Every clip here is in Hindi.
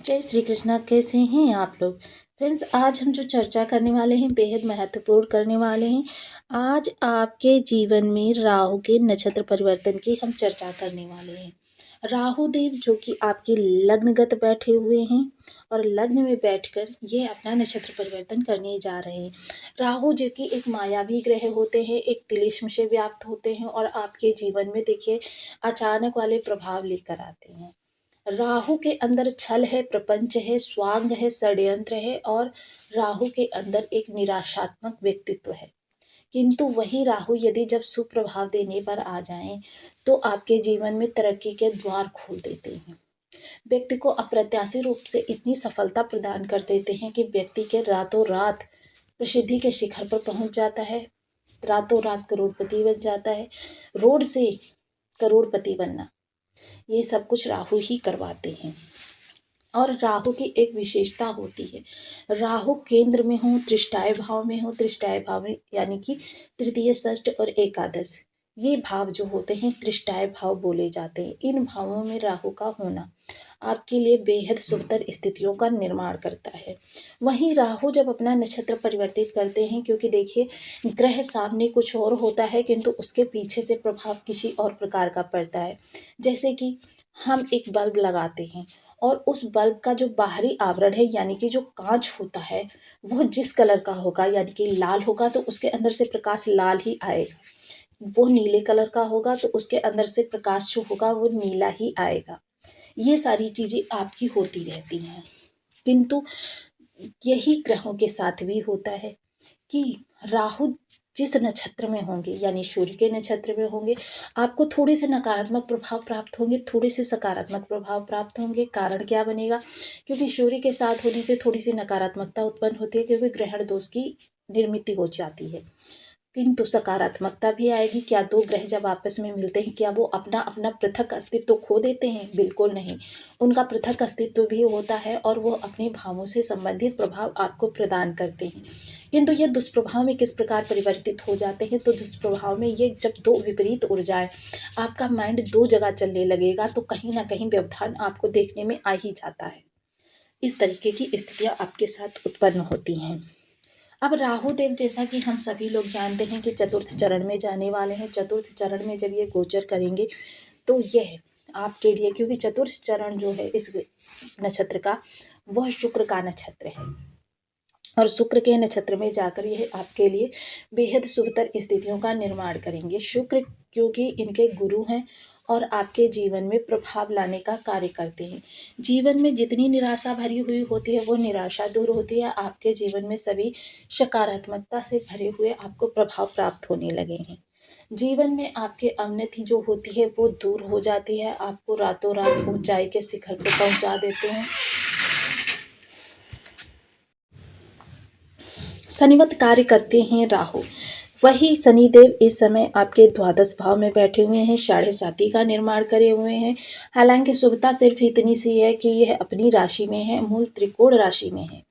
जय श्री कृष्णा। कैसे हैं आप लोग फ्रेंड्स? आज हम जो चर्चा करने वाले हैं बेहद महत्वपूर्ण करने वाले हैं। आज आपके जीवन में राहु के नक्षत्र परिवर्तन की हम चर्चा करने वाले हैं। राहु देव जो कि आपके लग्नगत बैठे हुए हैं और लग्न में बैठकर ये अपना नक्षत्र परिवर्तन करने जा रहे हैं। राहु जो कि एक मायावी ग्रह होते हैं, एक तिलिस्म से व्याप्त होते हैं और आपके जीवन में देखिए अचानक वाले प्रभाव लेकर आते हैं। राहु के अंदर छल है, प्रपंच है, स्वांग है, षड्यंत्र है और राहु के अंदर एक निराशात्मक व्यक्तित्व है। किंतु वही राहु यदि जब सुप्रभाव देने पर आ जाएं तो आपके जीवन में तरक्की के द्वार खोल देते हैं। व्यक्ति को अप्रत्याशित रूप से इतनी सफलता प्रदान कर देते हैं कि व्यक्ति के रातों रात प्रसिद्धि के शिखर पर पहुंच जाता है, रातों रात करोड़पति बन जाता है। रोड से करोड़पति बनना ये सब कुछ राहु ही करवाते हैं। और राहु की एक विशेषता होती है, राहु केंद्र में हो, त्रिष्टाय भाव में हो, त्रिष्टाय भाव में यानी कि तृतीय, षष्ठ और एकादश, ये भाव जो होते हैं त्रिष्टाय भाव बोले जाते हैं। इन भावों में राहु का होना आपके लिए बेहद सुंदर स्थितियों का निर्माण करता है। वहीं राहु जब अपना नक्षत्र परिवर्तित करते हैं, क्योंकि देखिए ग्रह सामने कुछ और होता है किंतु उसके पीछे से प्रभाव किसी और प्रकार का पड़ता है। जैसे कि हम एक बल्ब लगाते हैं और उस बल्ब का जो बाहरी आवरण है यानी कि जो कांच होता है वह जिस कलर का होगा यानी कि लाल होगा तो उसके अंदर से प्रकाश लाल ही आएगा। वो नीले कलर का होगा तो उसके अंदर से प्रकाश जो होगा वो नीला ही आएगा। ये सारी चीज़ें आपकी होती रहती हैं। किंतु यही ग्रहों के साथ भी होता है कि राहु जिस नक्षत्र में होंगे यानी सूर्य के नक्षत्र में होंगे, आपको थोड़े से नकारात्मक प्रभाव प्राप्त होंगे, थोड़े से सकारात्मक प्रभाव प्राप्त होंगे। कारण क्या बनेगा? क्योंकि सूर्य के साथ होने से थोड़ी सी नकारात्मकता उत्पन्न होती है, क्योंकि ग्रहण दोष की निर्मिति हो जाती है। किंतु सकारात्मकता भी आएगी। क्या दो ग्रह जब आपस में मिलते हैं क्या वो अपना अपना पृथक अस्तित्व खो देते हैं? बिल्कुल नहीं, उनका पृथक अस्तित्व भी होता है और वो अपने भावों से संबंधित प्रभाव आपको प्रदान करते हैं। किंतु ये दुष्प्रभाव में किस प्रकार परिवर्तित हो जाते हैं? तो दुष्प्रभाव में ये जब दो विपरीत ऊर्जाएं, आपका माइंड दो जगह चलने लगेगा तो कहीं ना कहीं व्यवधान आपको देखने में आ ही जाता है। इस तरीके की स्थितियां आपके साथ उत्पन्न होती हैं। अब राहु देव जैसा कि हम सभी लोग जानते हैं कि चतुर्थ चरण में जाने वाले हैं। चतुर्थ चरण में जब ये गोचर करेंगे तो यह आपके लिए, क्योंकि चतुर्थ चरण जो है इस नक्षत्र का वह शुक्र का नक्षत्र है और शुक्र के नक्षत्र में जाकर यह आपके लिए बेहद शुभतर स्थितियों का निर्माण करेंगे। शुक्र क्योंकि इनके गुरु हैं और आपके जीवन में प्रभाव लाने का कार्य करते हैं। जीवन में जितनी निराशा भरी हुई होती है वो निराशा दूर होती है। आपके जीवन में सभी सकारात्मकता से भरे हुए आपको प्रभाव प्राप्त होने लगे हैं। जीवन में आपके अवनति जो होती है वो दूर हो जाती है, आपको रातों रात ऊंचाई के शिखर पर पहुंचा देते हैं। शनिवत कार्य करते हैं राहु। वही शनिदेव इस समय आपके द्वादश भाव में बैठे हुए हैं, 7.5 का निर्माण करे हुए हैं। हालांकि शुभता सिर्फ इतनी सी है कि यह अपनी राशि में है, मूल त्रिकोण राशि में है।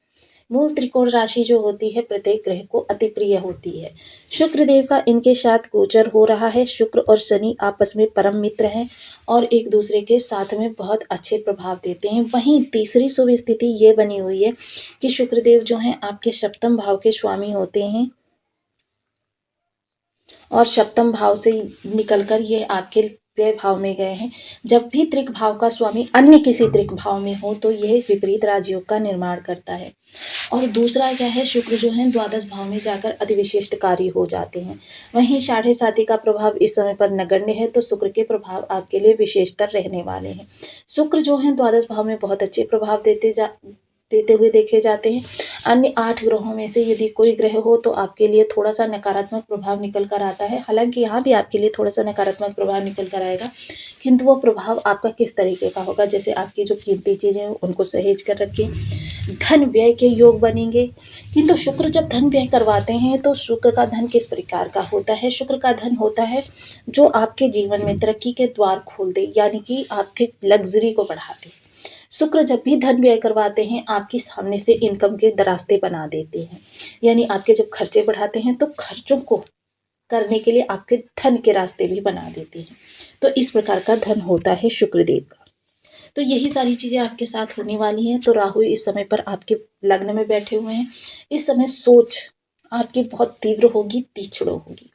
मूल त्रिकोण राशि जो होती है प्रत्येक ग्रह को अति प्रिय होती है। शुक्र देव का इनके साथ गोचर हो रहा है। शुक्र और शनि आपस में परम मित्र हैं और एक दूसरे के साथ में बहुत अच्छे प्रभाव देते हैं। वहीं तीसरी शुभ स्थिति ये बनी हुई है कि शुक्र देव जो हैं आपके सप्तम भाव के स्वामी होते हैं और सप्तम भाव से निकलकर ये आपके व्यय भाव में गए हैं। जब भी त्रिक भाव का स्वामी अन्य किसी त्रिक भाव में हो तो यह विपरीत राजयोग का निर्माण करता है। और दूसरा क्या है, शुक्र जो है द्वादश भाव में जाकर अतिविशिष्टकारी हो जाते हैं। वहीं 7.5 का प्रभाव इस समय पर नगण्य है तो शुक्र के प्रभाव आपके लिए विशेषतर रहने वाले हैं। शुक्र जो है द्वादश भाव में बहुत अच्छे प्रभाव देते हुए देखे जाते हैं। अन्य 8 ग्रहों में से यदि कोई ग्रह हो तो आपके लिए थोड़ा सा नकारात्मक प्रभाव निकल कर आता है। हालांकि यहाँ भी आपके लिए थोड़ा सा नकारात्मक प्रभाव निकल कर आएगा, किंतु वो प्रभाव आपका किस तरीके का होगा? जैसे आपकी जो कीमती चीज़ें हैं उनको सहेज कर रखें। धन व्यय के योग बनेंगे। किंतु शुक्र जब धन व्यय करवाते हैं तो शुक्र का धन किस प्रकार का होता है? शुक्र का धन होता है जो आपके जीवन में तरक्की के द्वार खोल दे, यानी कि आपके लग्जरी को बढ़ा दे। शुक्र जब भी धन व्यय करवाते हैं आपके सामने से इनकम के रास्ते बना देते हैं, यानी आपके जब खर्चे बढ़ाते हैं तो खर्चों को करने के लिए आपके धन के रास्ते भी बना देते हैं। तो इस प्रकार का धन होता है शुक्रदेव का। तो यही सारी चीज़ें आपके साथ होने वाली हैं। तो राहु इस समय पर आपके लग्न में बैठे हुए हैं। इस समय सोच आपकी बहुत तीव्र होगी, तीक्ष्ण होगी।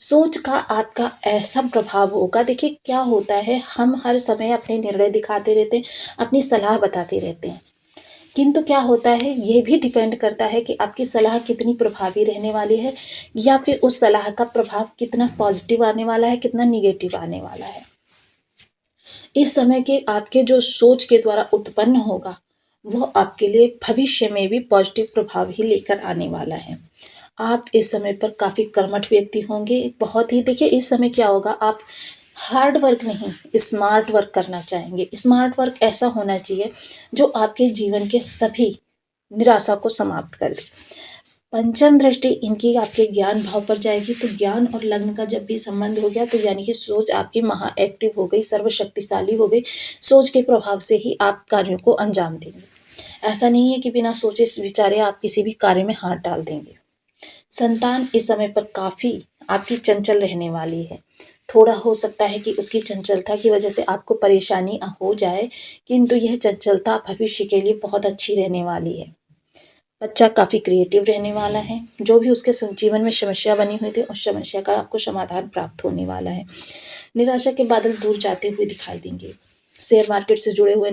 सोच का आपका ऐसा प्रभाव होगा। देखिए क्या होता है, हम हर समय अपने निर्णय दिखाते रहते हैं, अपनी सलाह बताते रहते हैं, किंतु क्या होता है ये भी डिपेंड करता है कि आपकी सलाह कितनी प्रभावी रहने वाली है, या फिर उस सलाह का प्रभाव कितना पॉजिटिव आने वाला है, कितना निगेटिव आने वाला है। इस समय के आपके जो सोच के द्वारा उत्पन्न होगा वो आपके लिए भविष्य में भी पॉजिटिव प्रभाव ही लेकर आने वाला है। आप इस समय पर काफ़ी कर्मठ व्यक्ति होंगे। बहुत ही देखिए इस समय क्या होगा, आप हार्ड वर्क नहीं स्मार्ट वर्क करना चाहेंगे। स्मार्ट वर्क ऐसा होना चाहिए जो आपके जीवन के सभी निराशा को समाप्त कर दे। पंचम दृष्टि इनकी आपके ज्ञान भाव पर जाएगी, तो ज्ञान और लग्न का जब भी संबंध हो गया तो यानी कि सोच आपकी महा एक्टिव हो गई, सर्वशक्तिशाली हो गई। सोच के प्रभाव से ही आप कार्यों को अंजाम देंगे। ऐसा नहीं है कि बिना सोचे विचारे आप किसी भी कार्य में हाथ डाल देंगे। संतान इस समय पर काफ़ी आपकी चंचल रहने वाली है। थोड़ा हो सकता है कि उसकी चंचलता की वजह से आपको परेशानी हो जाए, किंतु यह चंचलता भविष्य के लिए बहुत अच्छी रहने वाली है। बच्चा काफ़ी क्रिएटिव रहने वाला है। जो भी उसके जीवन में समस्या बनी हुई थी उस समस्या का आपको समाधान प्राप्त होने वाला है। निराशा के बादल दूर जाते हुए दिखाई देंगे। शेयर मार्केट से जुड़े हुए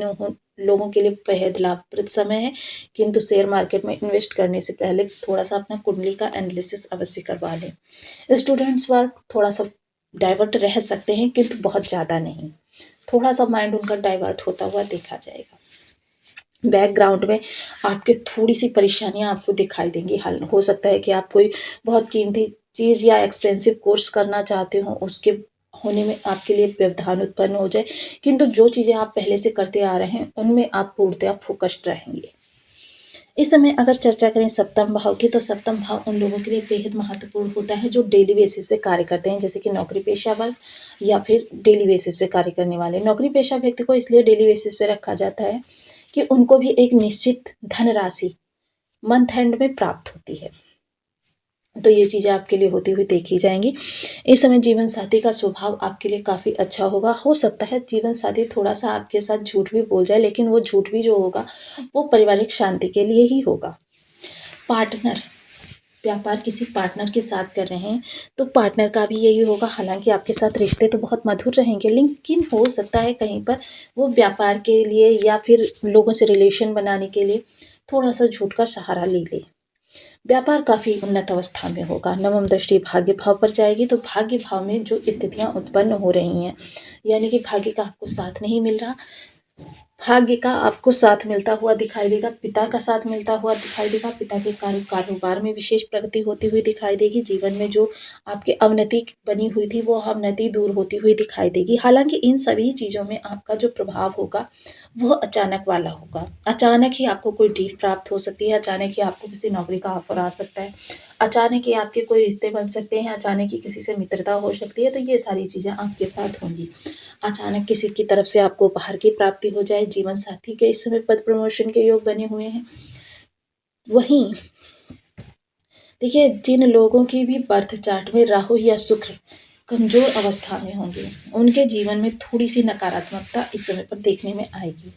लोगों के लिए बेहद लाभप्रद समय है, किंतु शेयर मार्केट में इन्वेस्ट करने से पहले थोड़ा सा अपना कुंडली का एनालिसिस अवश्य करवा लें। स्टूडेंट्स वर्क थोड़ा सा डाइवर्ट रह सकते हैं, किंतु बहुत ज़्यादा नहीं। थोड़ा सा माइंड उनका डाइवर्ट होता हुआ देखा जाएगा। बैकग्राउंड में आपके थोड़ी सी परेशानियां आपको दिखाई देंगी। हल हो सकता है कि आप कोई बहुत कीमती चीज़ या एक्सपेंसिव कोर्स करना चाहते हो, उसके होने में आपके लिए व्यवधान उत्पन्न हो जाए, किंतु जो चीज़ें आप पहले से करते आ रहे हैं उनमें आप पूर्णतः फोकस्ड रहेंगे। इस समय अगर चर्चा करें सप्तम भाव की, तो सप्तम भाव उन लोगों के लिए बेहद महत्वपूर्ण होता है जो डेली बेसिस पे कार्य करते हैं, जैसे कि नौकरी पेशा वर्ग या फिर डेली बेसिस पे कार्य करने वाले। नौकरी पेशा व्यक्ति को इसलिए डेली बेसिस पे रखा जाता है कि उनको भी एक निश्चित धनराशि मंथ एंड में प्राप्त होती है। तो ये चीज़ें आपके लिए होती हुई देखी जाएंगी। इस समय जीवन साथी का स्वभाव आपके लिए काफ़ी अच्छा होगा। हो सकता है जीवन साथी थोड़ा सा आपके साथ झूठ भी बोल जाए, लेकिन वो झूठ भी जो होगा वो पारिवारिक शांति के लिए ही होगा। पार्टनर व्यापार किसी पार्टनर के साथ कर रहे हैं तो पार्टनर का भी यही होगा। हालांकि आपके साथ रिश्ते तो बहुत मधुर रहेंगे, लेकिन हो सकता है कहीं पर वो व्यापार के लिए या फिर लोगों से रिलेशन बनाने के लिए थोड़ा सा झूठ का सहारा ले ले। व्यापार काफ़ी उन्नत अवस्था में होगा। नवम दृष्टि भाग्य भाव पर जाएगी, तो भाग्य भाव में जो स्थितियां उत्पन्न हो रही हैं, यानी कि भाग्य का आपको साथ नहीं मिल रहा, भाग्य का आपको साथ मिलता हुआ दिखाई देगा, पिता का साथ मिलता हुआ दिखाई देगा। पिता के कारोबार में विशेष प्रगति होती हुई दिखाई देगी। जीवन में जो आपके अवनति बनी हुई थी वो अवनति दूर होती हुई दिखाई देगी। हालांकि इन सभी चीज़ों में आपका जो प्रभाव होगा वह अचानक वाला होगा। अचानक ही आपको कोई डील प्राप्त हो सकती है, अचानक ही आपको किसी नौकरी का ऑफर आ सकता है, अचानक ही आपके कोई रिश्ते बन सकते हैं, अचानक ही किसी से मित्रता हो सकती है। तो ये सारी चीज़ें आपके साथ होंगी। अचानक किसी की तरफ से आपको उपहार की प्राप्ति हो जाए। जीवन साथी के इस समय पद प्रमोशन के योग बने हुए हैं। वहीं देखिए जिन लोगों की भी बर्थ चार्ट में राहु या शुक्र कमजोर अवस्था में होंगे उनके जीवन में थोड़ी सी नकारात्मकता इस समय पर देखने में आएगी।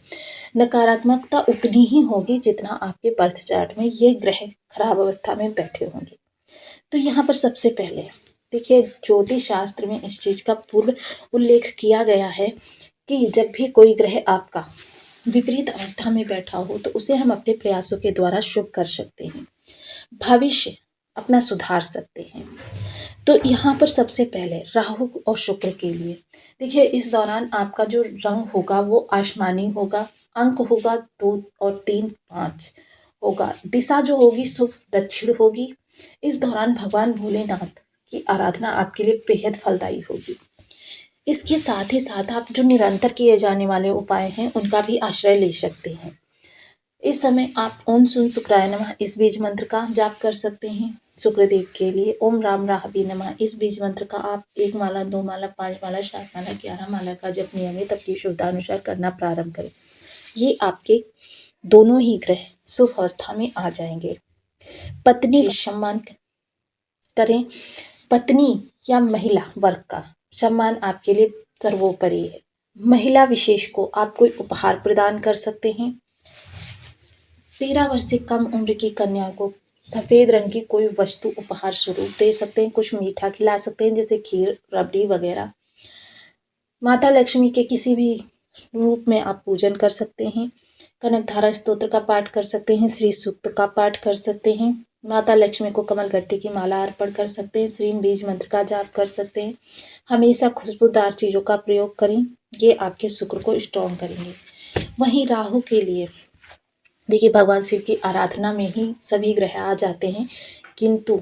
नकारात्मकता उतनी ही होगी जितना आपके बर्थ चार्ट में ये ग्रह खराब अवस्था में बैठे होंगे। तो यहाँ पर सबसे पहले देखिए ज्योतिष शास्त्र में इस चीज का पूर्व उल्लेख किया गया है कि जब भी कोई ग्रह आपका विपरीत अवस्था में बैठा हो तो उसे हम अपने प्रयासों के द्वारा शुभ कर सकते हैं, भविष्य अपना सुधार सकते हैं। तो यहाँ पर सबसे पहले राहु और शुक्र के लिए देखिए इस दौरान आपका जो रंग होगा वो आसमानी होगा, अंक होगा 2 और 3 5 होगा, दिशा जो होगी शुभ दक्षिण होगी। इस दौरान भगवान भोलेनाथ की आराधना आपके लिए बेहद फलदायी होगी। इसके साथ ही साथ आप जो निरंतर किए जाने वाले उपाय हैं उनका भी आश्रय ले सकते हैं। इस समय आप ओम सुन शुक्राय नमः इस बीज मंत्र का जाप कर सकते हैं। शुक्रदेव के लिए ओम राम राहबी नमः इस बीज मंत्र का आप 1 माला 2 माला 5 माला 7 माला 11 माला का जप नियमित अपनी शुद्धानुसार करना प्रारंभ करें। ये आपके दोनों ही ग्रह शुभ अवस्था में आ जाएंगे। पत्नी सम्मान करें। पत्नी या महिला वर्ग का सम्मान आपके लिए सर्वोपरि है। महिला विशेष को आप कोई उपहार प्रदान कर सकते हैं। 13 वर्ष से कम उम्र की कन्या को सफ़ेद रंग की कोई वस्तु उपहार स्वरूप दे सकते हैं। कुछ मीठा खिला सकते हैं जैसे खीर, रबड़ी वगैरह। माता लक्ष्मी के किसी भी रूप में आप पूजन कर सकते हैं। कनकधारा स्तोत्र का पाठ कर सकते हैं। श्री सूक्त का पाठ कर सकते हैं। माता लक्ष्मी को कमल गट्टे की माला अर्पण कर सकते हैं। श्रीम बीज मंत्र का जाप कर सकते हैं। हमेशा खुशबूदार चीज़ों का प्रयोग करें, ये आपके शुक्र को स्ट्रॉन्ग करेंगे। वहीं राहु के लिए देखिए, भगवान शिव की आराधना में ही सभी ग्रह आ जाते हैं, किंतु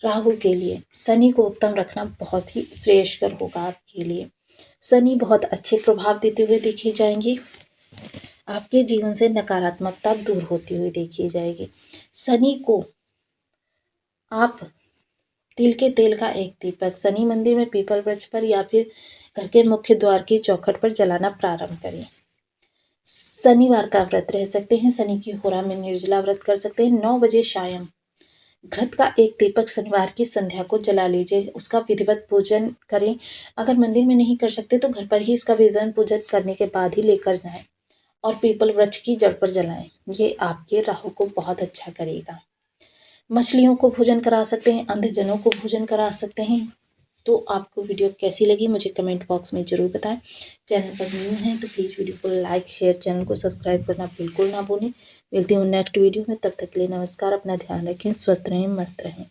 राहु के लिए शनि को उत्तम रखना बहुत ही श्रेयस्कर होगा आपके लिए। शनि बहुत अच्छे प्रभाव देते हुए देखे जाएंगे। आपके जीवन से नकारात्मकता दूर होती हुई देखी जाएगी। शनि को आप तिल के तेल का एक दीपक शनि मंदिर में, पीपल वृक्ष पर या फिर घर के मुख्य द्वार की चौखट पर जलाना प्रारंभ करें। शनिवार का व्रत रह सकते हैं। शनि की होरा में निर्जला व्रत कर सकते हैं। 9 बजे शायम घृत का एक दीपक शनिवार की संध्या को जला लीजिए, उसका विधिवत पूजन करें। अगर मंदिर में नहीं कर सकते तो घर पर ही इसका विधिवत पूजन करने के बाद ही लेकर जाएं और पीपल वृक्ष की जड़ पर जलाएं। ये आपके राहु को बहुत अच्छा करेगा। मछलियों को भोजन करा सकते हैं, अंधजनों को भोजन करा सकते हैं। तो आपको वीडियो कैसी लगी मुझे कमेंट बॉक्स में ज़रूर बताएं। चैनल पर न्यू हैं तो प्लीज़ वीडियो को लाइक, शेयर, चैनल को सब्सक्राइब करना बिल्कुल ना भूलें। मिलती हूँ नेक्स्ट वीडियो में, तब तक के लिए नमस्कार। अपना ध्यान रखें, स्वस्थ रहें, मस्त रहें।